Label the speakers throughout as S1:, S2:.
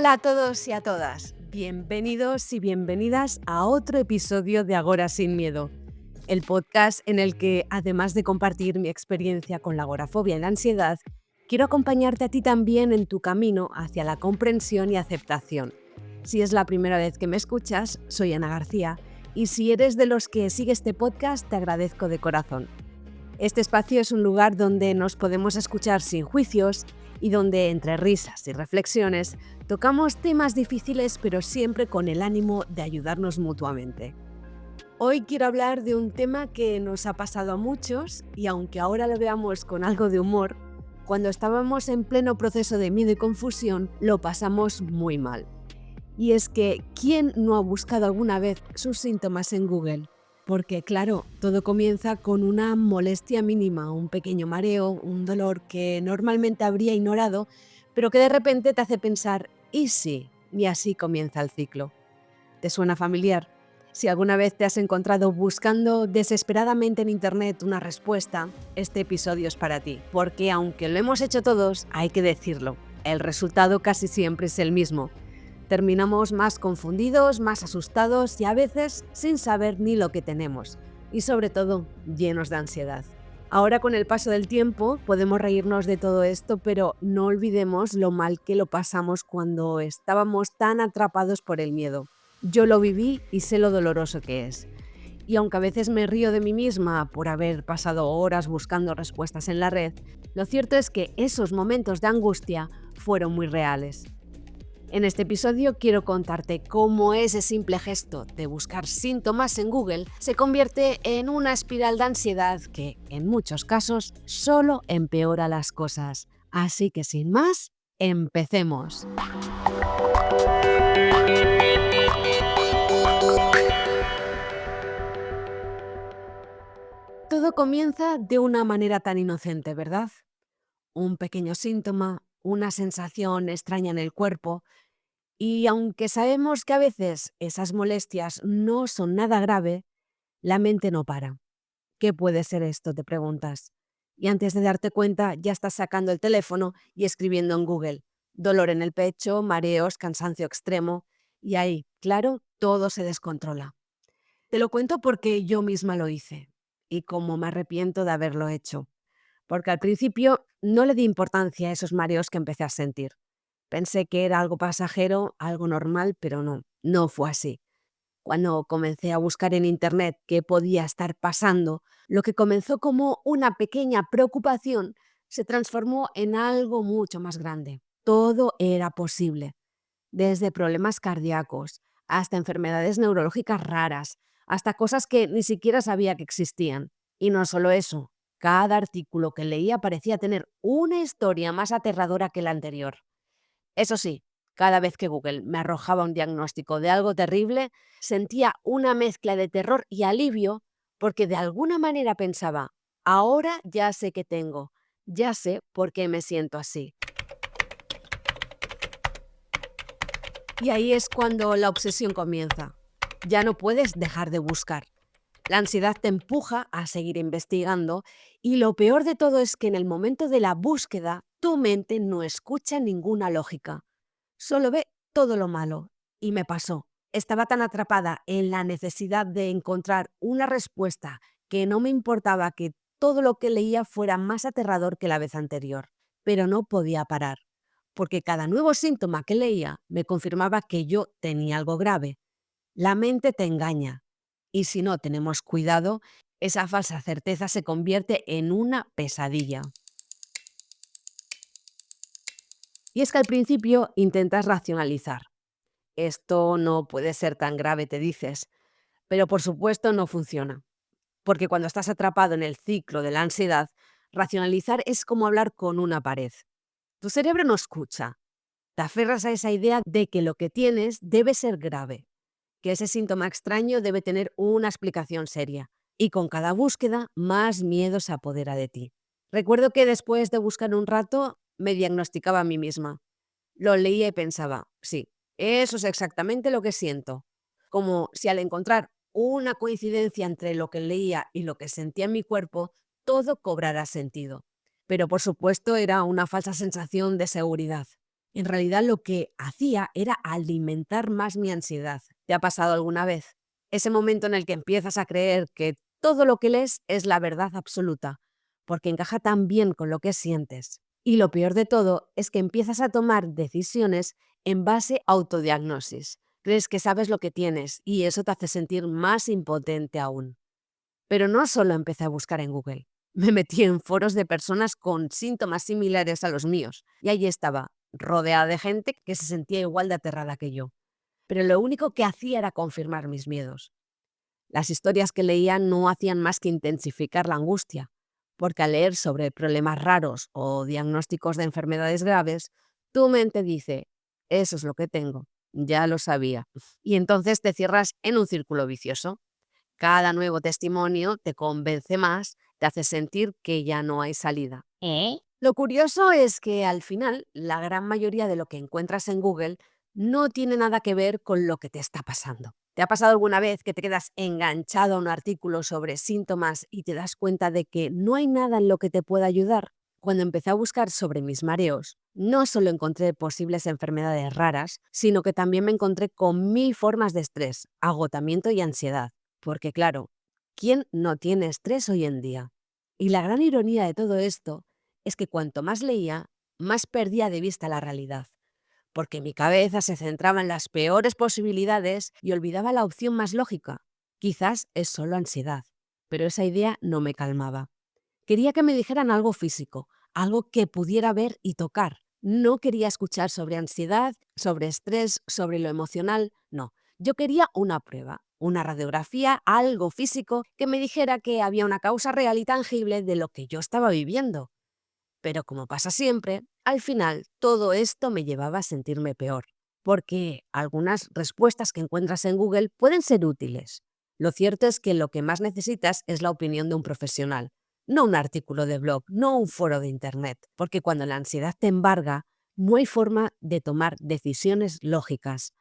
S1: Hola a todos y a todas, bienvenidos y bienvenidas a otro episodio de Agora sin Miedo, el podcast en el que, además de compartir mi experiencia con la agorafobia y la ansiedad, quiero acompañarte a ti también en tu camino hacia la comprensión y aceptación. Si es la primera vez que me escuchas, soy Ana García, y si eres de los que sigue este podcast, te agradezco de corazón. Este espacio es un lugar donde nos podemos escuchar sin juicios y donde, entre risas y reflexiones, tocamos temas difíciles pero siempre con el ánimo de ayudarnos mutuamente. Hoy quiero hablar de un tema que nos ha pasado a muchos y aunque ahora lo veamos con algo de humor, cuando estábamos en pleno proceso de miedo y confusión lo pasamos muy mal. Y es que, ¿quién no ha buscado alguna vez sus síntomas en Google? Porque claro, todo comienza con una molestia mínima, un pequeño mareo, un dolor que normalmente habría ignorado, pero que de repente te hace pensar, ¿y sí? Y así comienza el ciclo. ¿Te suena familiar? Si alguna vez te has encontrado buscando desesperadamente en internet una respuesta, este episodio es para ti, porque aunque lo hemos hecho todos, hay que decirlo, el resultado casi siempre es el mismo. Terminamos más confundidos, más asustados y a veces sin saber ni lo que tenemos. Y sobre todo, llenos de ansiedad. Ahora con el paso del tiempo podemos reírnos de todo esto, pero no olvidemos lo mal que lo pasamos cuando estábamos tan atrapados por el miedo. Yo lo viví y sé lo doloroso que es. Y aunque a veces me río de mí misma por haber pasado horas buscando respuestas en la red, lo cierto es que esos momentos de angustia fueron muy reales. En este episodio quiero contarte cómo ese simple gesto de buscar síntomas en Google se convierte en una espiral de ansiedad que, en muchos casos, solo empeora las cosas. Así que sin más, empecemos. Todo comienza de una manera tan inocente, ¿verdad? Un pequeño síntoma, una sensación extraña en el cuerpo. Y aunque sabemos que a veces esas molestias no son nada grave, la mente no para. ¿Qué puede ser esto?, te preguntas. Y antes de darte cuenta, ya estás sacando el teléfono y escribiendo en Google. Dolor en el pecho, mareos, cansancio extremo. Y ahí, claro, todo se descontrola. Te lo cuento porque yo misma lo hice. Y como me arrepiento de haberlo hecho. Porque al principio no le di importancia a esos mareos que empecé a sentir. Pensé que era algo pasajero, algo normal, pero no fue así. Cuando comencé a buscar en internet qué podía estar pasando, lo que comenzó como una pequeña preocupación se transformó en algo mucho más grande. Todo era posible, desde problemas cardíacos hasta enfermedades neurológicas raras, hasta cosas que ni siquiera sabía que existían. Y no solo eso, cada artículo que leía parecía tener una historia más aterradora que la anterior. Eso sí, cada vez que Google me arrojaba un diagnóstico de algo terrible, sentía una mezcla de terror y alivio porque de alguna manera pensaba, ahora ya sé qué tengo, ya sé por qué me siento así. Y ahí es cuando la obsesión comienza. Ya no puedes dejar de buscar. La ansiedad te empuja a seguir investigando y lo peor de todo es que en el momento de la búsqueda, tu mente no escucha ninguna lógica. Solo ve todo lo malo. Y me pasó. Estaba tan atrapada en la necesidad de encontrar una respuesta que no me importaba que todo lo que leía fuera más aterrador que la vez anterior. Pero no podía parar, porque cada nuevo síntoma que leía me confirmaba que yo tenía algo grave. La mente te engaña. Y si no tenemos cuidado, esa falsa certeza se convierte en una pesadilla. Y es que al principio intentas racionalizar. Esto no puede ser tan grave, te dices. Pero por supuesto no funciona. Porque cuando estás atrapado en el ciclo de la ansiedad, racionalizar es como hablar con una pared. Tu cerebro no escucha. Te aferras a esa idea de que lo que tienes debe ser grave, que ese síntoma extraño debe tener una explicación seria. Y con cada búsqueda, más miedo se apodera de ti. Recuerdo que después de buscar un rato, me diagnosticaba a mí misma. Lo leía y pensaba, sí, eso es exactamente lo que siento. Como si al encontrar una coincidencia entre lo que leía y lo que sentía en mi cuerpo, todo cobrara sentido. Pero por supuesto era una falsa sensación de seguridad. En realidad lo que hacía era alimentar más mi ansiedad. ¿Te ha pasado alguna vez? Ese momento en el que empiezas a creer que todo lo que lees es la verdad absoluta, porque encaja tan bien con lo que sientes. Y lo peor de todo es que empiezas a tomar decisiones en base a autodiagnosis. Crees que sabes lo que tienes y eso te hace sentir más impotente aún. Pero no solo empecé a buscar en Google. Me metí en foros de personas con síntomas similares a los míos y allí estaba, rodeada de gente que se sentía igual de aterrada que yo. Pero lo único que hacía era confirmar mis miedos. Las historias que leía no hacían más que intensificar la angustia, porque al leer sobre problemas raros o diagnósticos de enfermedades graves, tu mente dice, eso es lo que tengo, ya lo sabía. Y entonces te cierras en un círculo vicioso. Cada nuevo testimonio te convence más, te hace sentir que ya no hay salida. Lo curioso es que al final la gran mayoría de lo que encuentras en Google no tiene nada que ver con lo que te está pasando. ¿Te ha pasado alguna vez que te quedas enganchado a un artículo sobre síntomas y te das cuenta de que no hay nada en lo que te pueda ayudar? Cuando empecé a buscar sobre mis mareos, no solo encontré posibles enfermedades raras, sino que también me encontré con 1000 formas de estrés, agotamiento y ansiedad. Porque claro, ¿quién no tiene estrés hoy en día? Y la gran ironía de todo esto es que cuanto más leía, más perdía de vista la realidad, porque mi cabeza se centraba en las peores posibilidades y olvidaba la opción más lógica. Quizás es solo ansiedad, pero esa idea no me calmaba. Quería que me dijeran algo físico, algo que pudiera ver y tocar. No quería escuchar sobre ansiedad, sobre estrés, sobre lo emocional, no. Yo quería una prueba, una radiografía, algo físico que me dijera que había una causa real y tangible de lo que yo estaba viviendo. Pero como pasa siempre, al final todo esto me llevaba a sentirme peor, porque algunas respuestas que encuentras en Google pueden ser útiles. Lo cierto es que lo que más necesitas es la opinión de un profesional, no un artículo de blog, no un foro de internet, porque cuando la ansiedad te embarga, no hay forma de tomar decisiones lógicas.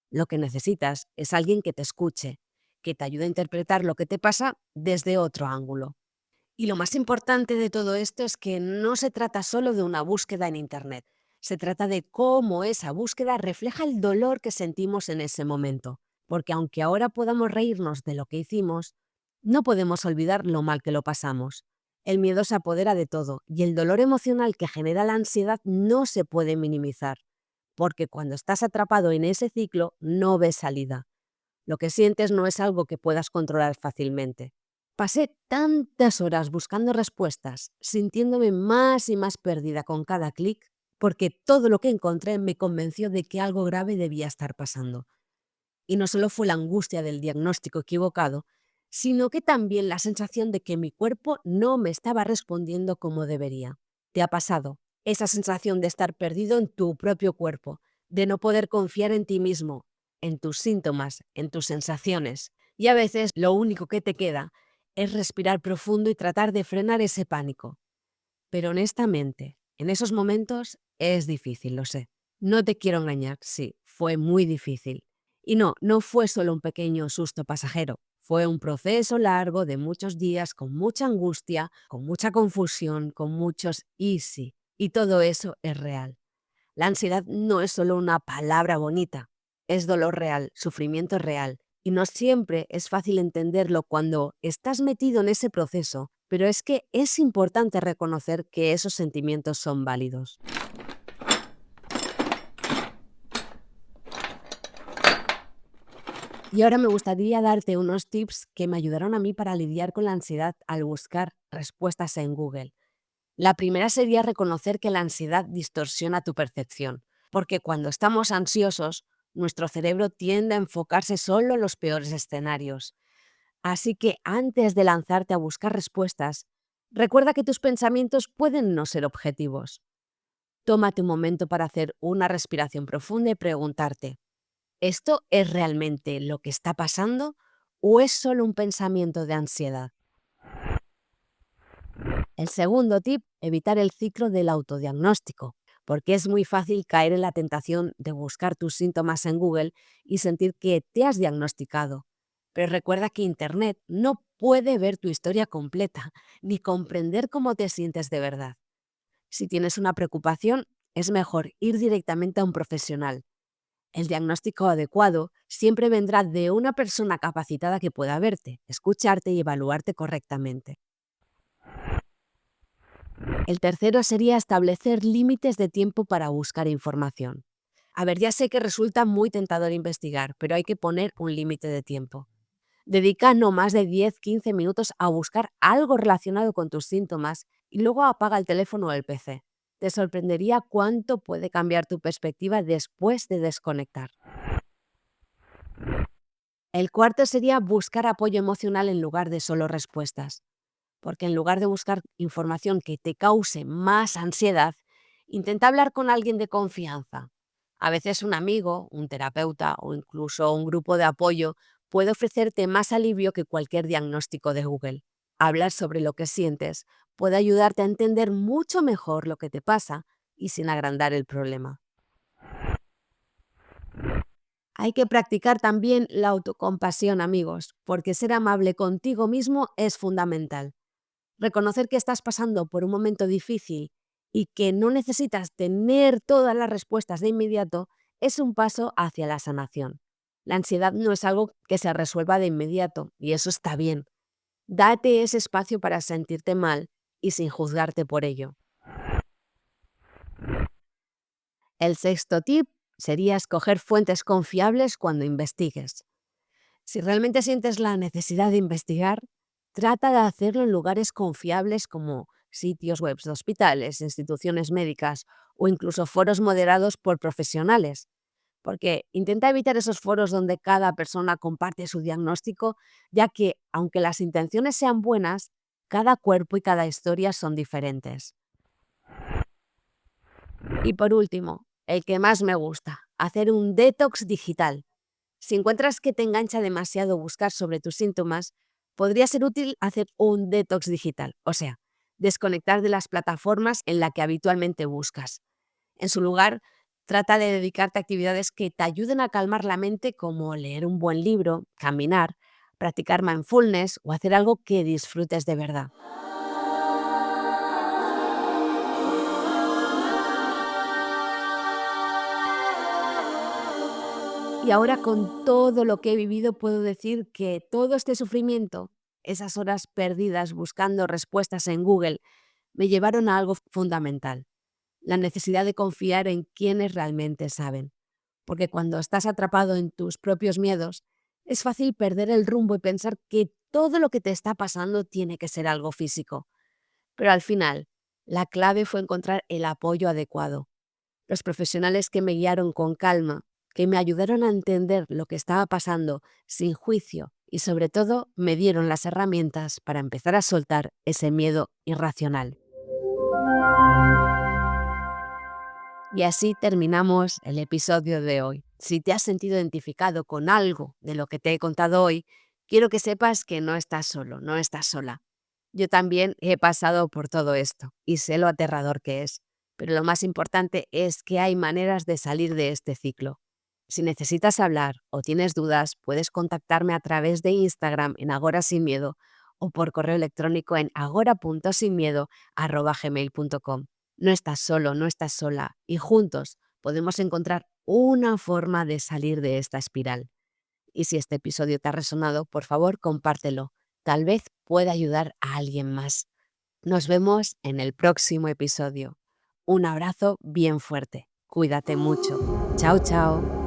S1: Lo que necesitas es alguien que te escuche, que te ayude a interpretar lo que te pasa desde otro ángulo. Y lo más importante de todo esto es que no se trata solo de una búsqueda en Internet, se trata de cómo esa búsqueda refleja el dolor que sentimos en ese momento. Porque aunque ahora podamos reírnos de lo que hicimos, no podemos olvidar lo mal que lo pasamos. El miedo se apodera de todo y el dolor emocional que genera la ansiedad no se puede minimizar, porque cuando estás atrapado en ese ciclo no ves salida. Lo que sientes no es algo que puedas controlar fácilmente. Pasé tantas horas buscando respuestas, sintiéndome más y más perdida con cada clic, porque todo lo que encontré me convenció de que algo grave debía estar pasando. Y no solo fue la angustia del diagnóstico equivocado, sino que también la sensación de que mi cuerpo no me estaba respondiendo como debería. ¿Te ha pasado? Esa sensación de estar perdido en tu propio cuerpo, de no poder confiar en ti mismo, en tus síntomas, en tus sensaciones. Y a veces lo único que te queda es respirar profundo y tratar de frenar ese pánico. Pero honestamente, en esos momentos es difícil, lo sé. No te quiero engañar, sí, fue muy difícil. Y no fue solo un pequeño susto pasajero. Fue un proceso largo de muchos días con mucha angustia, con mucha confusión, con muchos y sí. Y todo eso es real. La ansiedad no es solo una palabra bonita, es dolor real, sufrimiento real. Y no siempre es fácil entenderlo cuando estás metido en ese proceso, pero es que es importante reconocer que esos sentimientos son válidos. Y ahora me gustaría darte unos tips que me ayudaron a mí para lidiar con la ansiedad al buscar respuestas en Google. La primera sería reconocer que la ansiedad distorsiona tu percepción, porque cuando estamos ansiosos, nuestro cerebro tiende a enfocarse solo en los peores escenarios. Así que antes de lanzarte a buscar respuestas, recuerda que tus pensamientos pueden no ser objetivos. Tómate un momento para hacer una respiración profunda y preguntarte, ¿esto es realmente lo que está pasando o es solo un pensamiento de ansiedad? El segundo tip, evitar el ciclo del autodiagnóstico, porque es muy fácil caer en la tentación de buscar tus síntomas en Google y sentir que te has diagnosticado. Pero recuerda que Internet no puede ver tu historia completa, ni comprender cómo te sientes de verdad. Si tienes una preocupación, es mejor ir directamente a un profesional. El diagnóstico adecuado siempre vendrá de una persona capacitada que pueda verte, escucharte y evaluarte correctamente. El tercero sería establecer límites de tiempo para buscar información. A ver, ya sé que resulta muy tentador investigar, pero hay que poner un límite de tiempo. Dedica no más de 10-15 minutos a buscar algo relacionado con tus síntomas y luego apaga el teléfono o el PC. Te sorprendería cuánto puede cambiar tu perspectiva después de desconectar. El cuarto sería buscar apoyo emocional en lugar de solo respuestas, porque en lugar de buscar información que te cause más ansiedad, intenta hablar con alguien de confianza. A veces un amigo, un terapeuta o incluso un grupo de apoyo puede ofrecerte más alivio que cualquier diagnóstico de Google. Hablar sobre lo que sientes puede ayudarte a entender mucho mejor lo que te pasa y sin agrandar el problema. Hay que practicar también la autocompasión, amigos, porque ser amable contigo mismo es fundamental. Reconocer que estás pasando por un momento difícil y que no necesitas tener todas las respuestas de inmediato es un paso hacia la sanación. La ansiedad no es algo que se resuelva de inmediato y eso está bien. Date ese espacio para sentirte mal y sin juzgarte por ello. El sexto tip sería escoger fuentes confiables cuando investigues. Si realmente sientes la necesidad de investigar, trata de hacerlo en lugares confiables como sitios web de hospitales, instituciones médicas o incluso foros moderados por profesionales. Porque intenta evitar esos foros donde cada persona comparte su diagnóstico, ya que, aunque las intenciones sean buenas, cada cuerpo y cada historia son diferentes. Y por último, el que más me gusta, hacer un detox digital. Si encuentras que te engancha demasiado buscar sobre tus síntomas, podría ser útil hacer un detox digital, o sea, desconectar de las plataformas en las que habitualmente buscas. En su lugar, trata de dedicarte a actividades que te ayuden a calmar la mente, como leer un buen libro, caminar, practicar mindfulness o hacer algo que disfrutes de verdad. Y ahora, con todo lo que he vivido, puedo decir que todo este sufrimiento, esas horas perdidas buscando respuestas en Google, me llevaron a algo fundamental: la necesidad de confiar en quienes realmente saben. Porque cuando estás atrapado en tus propios miedos, es fácil perder el rumbo y pensar que todo lo que te está pasando tiene que ser algo físico. Pero al final, la clave fue encontrar el apoyo adecuado. Los profesionales que me guiaron con calma, que me ayudaron a entender lo que estaba pasando sin juicio y sobre todo me dieron las herramientas para empezar a soltar ese miedo irracional. Y así terminamos el episodio de hoy. Si te has sentido identificado con algo de lo que te he contado hoy, quiero que sepas que no estás solo, no estás sola. Yo también he pasado por todo esto y sé lo aterrador que es, pero lo más importante es que hay maneras de salir de este ciclo. Si necesitas hablar o tienes dudas, puedes contactarme a través de Instagram en Agora Sin Miedo o por correo electrónico en agora.sinmiedo@gmail.com. No estás solo, no estás sola y juntos podemos encontrar una forma de salir de esta espiral. Y si este episodio te ha resonado, por favor, compártelo. Tal vez pueda ayudar a alguien más. Nos vemos en el próximo episodio. Un abrazo bien fuerte. Cuídate mucho. Chao, chao.